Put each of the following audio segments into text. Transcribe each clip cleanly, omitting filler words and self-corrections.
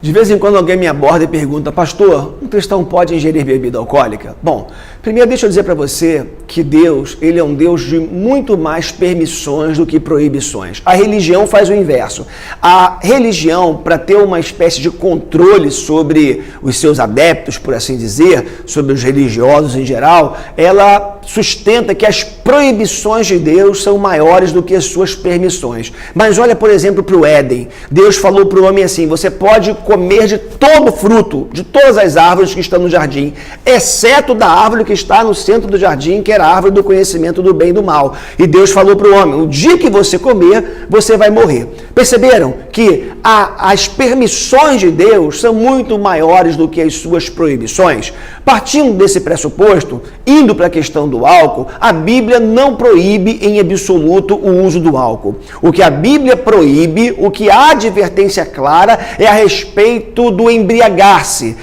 De vez em quando alguém me aborda e pergunta: pastor, um cristão pode ingerir bebida alcoólica? Bom, primeiro deixa eu dizer para você que Deus, ele é um Deus de muito mais permissões do que proibições. A religião faz o inverso. A religião, para ter uma espécie de controle sobre os seus adeptos, por assim dizer, sobre os religiosos em geral, ela sustenta que as proibições de Deus são maiores do que as suas permissões. Mas olha, por exemplo, para o Éden. Deus falou para o homem assim: você pode comer de todo fruto, de todas as árvores que estão no jardim, exceto da árvore que está no centro do jardim, que era a árvore do conhecimento do bem e do mal. E Deus falou para o homem: o dia que você comer, você vai morrer. Perceberam que as permissões de Deus são muito maiores do que as suas proibições? Partindo desse pressuposto, indo para a questão do álcool, a Bíblia não proíbe em absoluto o uso do álcool. O que a Bíblia proíbe, o que há advertência clara, é a respeito do embriagar-se,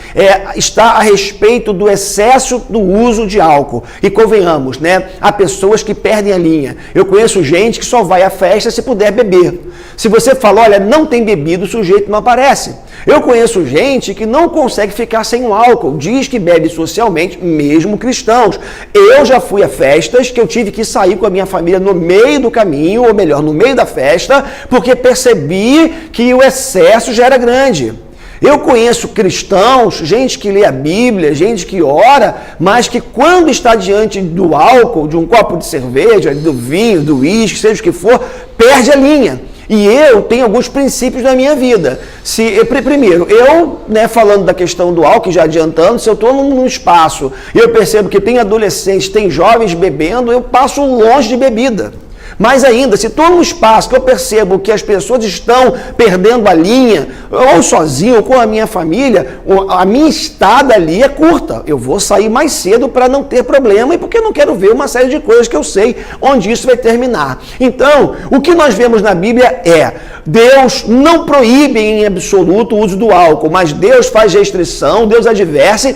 está a respeito do excesso do uso de álcool. E convenhamos, né? Há pessoas que perdem a linha. Eu conheço gente que só vai à festa se puder beber. Se você fala: olha, não tem bebida, o sujeito não aparece. Eu conheço gente que não consegue ficar sem o álcool, diz que bebe socialmente, mesmo cristãos. Eu já fui a festas que eu tive que sair com a minha família no meio do caminho, ou melhor, no meio da festa, porque percebi que o excesso já era grande. Eu conheço cristãos, gente que lê a Bíblia, gente que ora, mas que quando está diante do álcool, de um copo de cerveja, do vinho, do uísque, seja o que for, perde a linha. E eu tenho alguns princípios na minha vida. Primeiro, falando da questão do álcool, já adiantando, se eu estou num espaço e eu percebo que tem adolescentes, tem jovens bebendo, eu passo longe de bebida. Mais ainda, se estou num espaço que eu percebo que as pessoas estão perdendo a linha, ou sozinho, ou com a minha família, a minha estada ali é curta. Eu vou sair mais cedo para não ter problema e porque eu não quero ver uma série de coisas que eu sei onde isso vai terminar. Então, o que nós vemos na Bíblia é: Deus não proíbe em absoluto o uso do álcool, mas Deus faz restrição, Deus adverte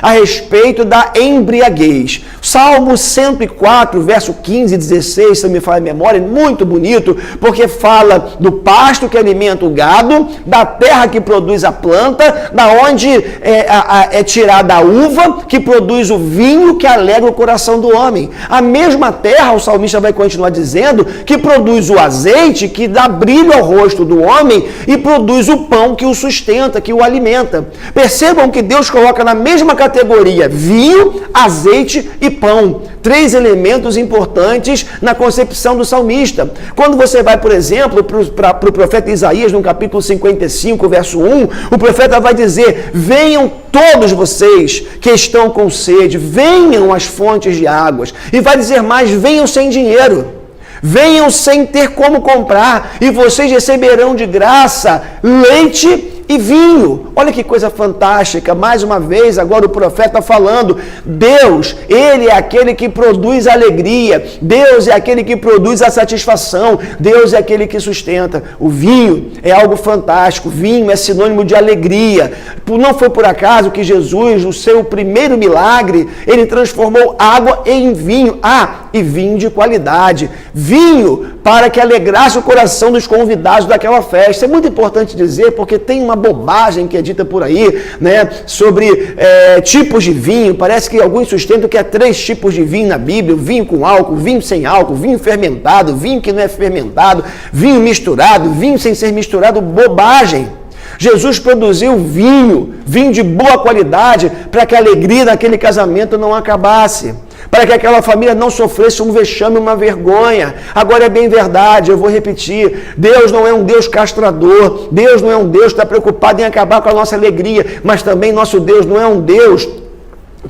a respeito da embriaguez. Salmo 104, verso 15 e 16, se não me falha a memória, muito bonito, porque fala do pasto que alimenta o gado, da terra que produz a planta, da onde é tirada a uva que produz o vinho que alegra o coração do homem. A mesma terra, o salmista vai continuar dizendo, que produz o azeite que dá brilho ao rosto do homem e produz o pão que o sustenta, que o alimenta. Percebam que Deus coloca na mesma categoria vinho, azeite e pão. 3 elementos importantes na concepção do salmista. Quando você vai, por exemplo, para o profeta Isaías, no capítulo 55, verso 1, o profeta vai dizer: venham todos vocês que estão com sede, venham às fontes de águas. E vai dizer mais: venham sem dinheiro. Venham sem ter como comprar, e vocês receberão de graça leite e vinho. Olha que coisa fantástica. Mais uma vez, agora o profeta falando: Deus, Ele é aquele que produz alegria, Deus é aquele que produz a satisfação, Deus é aquele que sustenta. O vinho é algo fantástico, vinho é sinônimo de alegria. Não foi por acaso que Jesus, o seu primeiro milagre, Ele transformou água em vinho. E vinho de qualidade. Vinho para que alegrasse o coração dos convidados daquela festa. É muito importante dizer, porque tem uma bobagem que é dita por aí, né, sobre tipos de vinho. Parece que alguns sustentam que há 3 tipos de vinho na Bíblia: vinho com álcool, vinho sem álcool, vinho fermentado, vinho que não é fermentado, vinho misturado, vinho sem ser misturado. Bobagem! Jesus produziu vinho de boa qualidade, para que a alegria daquele casamento não acabasse, para que aquela família não sofresse um vexame, uma vergonha. Agora é bem verdade, eu vou repetir: Deus não é um Deus castrador, Deus não é um Deus que está preocupado em acabar com a nossa alegria, mas também nosso Deus não é um Deus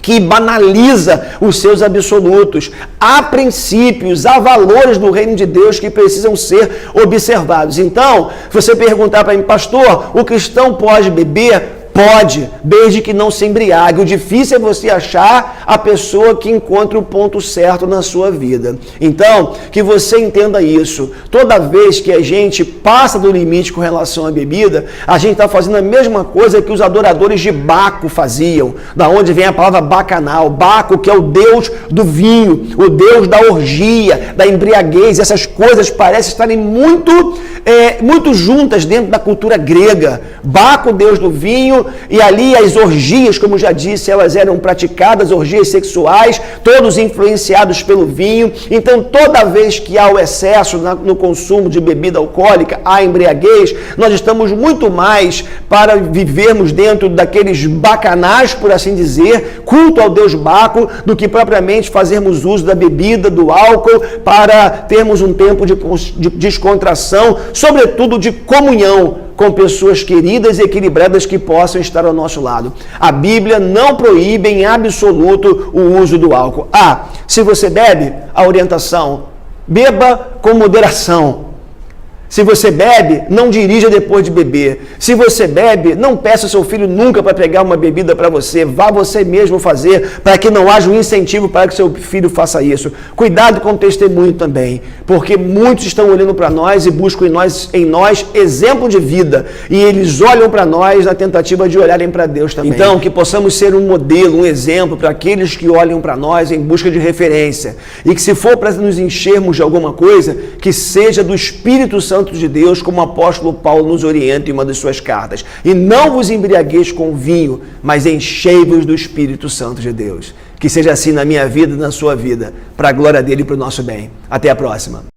que banaliza os seus absolutos. Há princípios, há valores do reino de Deus que precisam ser observados. Então, se você perguntar para mim: pastor, o cristão pode beber? Pode, desde que não se embriague. O difícil é você achar a pessoa que encontra o ponto certo na sua vida. Então, que você entenda isso. Toda vez que a gente passa do limite com relação à bebida, a gente está fazendo a mesma coisa que os adoradores de Baco faziam. Da onde vem a palavra bacanal. Baco, que é o deus do vinho, o deus da orgia, da embriaguez. Essas coisas parecem estarem muito juntas dentro da cultura grega. Baco, deus do vinho, e ali as orgias, como já disse, elas eram praticadas, orgias sexuais, todos influenciados pelo vinho. Então, toda vez que há o excesso no consumo de bebida alcoólica, há embriaguez, nós estamos muito mais para vivermos dentro daqueles bacanais, por assim dizer, culto ao deus Baco, do que propriamente fazermos uso da bebida, do álcool, para termos um tempo de descontração, sobretudo de comunhão com pessoas queridas e equilibradas que possam estar ao nosso lado. A Bíblia não proíbe em absoluto o uso do álcool. Se você bebe, a orientação: beba com moderação. Se você bebe, não dirija depois de beber. Se você bebe, não peça ao seu filho nunca para pegar uma bebida para você. Vá você mesmo fazer, para que não haja um incentivo para que seu filho faça isso. Cuidado com o testemunho também, porque muitos estão olhando para nós e buscam em nós exemplo de vida. E eles olham para nós na tentativa de olharem para Deus também. Então, que possamos ser um modelo, um exemplo para aqueles que olham para nós em busca de referência. E que se for para nos enchermos de alguma coisa, que seja do Espírito Santo de Deus, como o apóstolo Paulo nos orienta em uma das suas cartas. E não vos embriagueis com vinho, mas enchei-vos do Espírito Santo de Deus. Que seja assim na minha vida e na sua vida, para a glória dele e para o nosso bem. Até a próxima.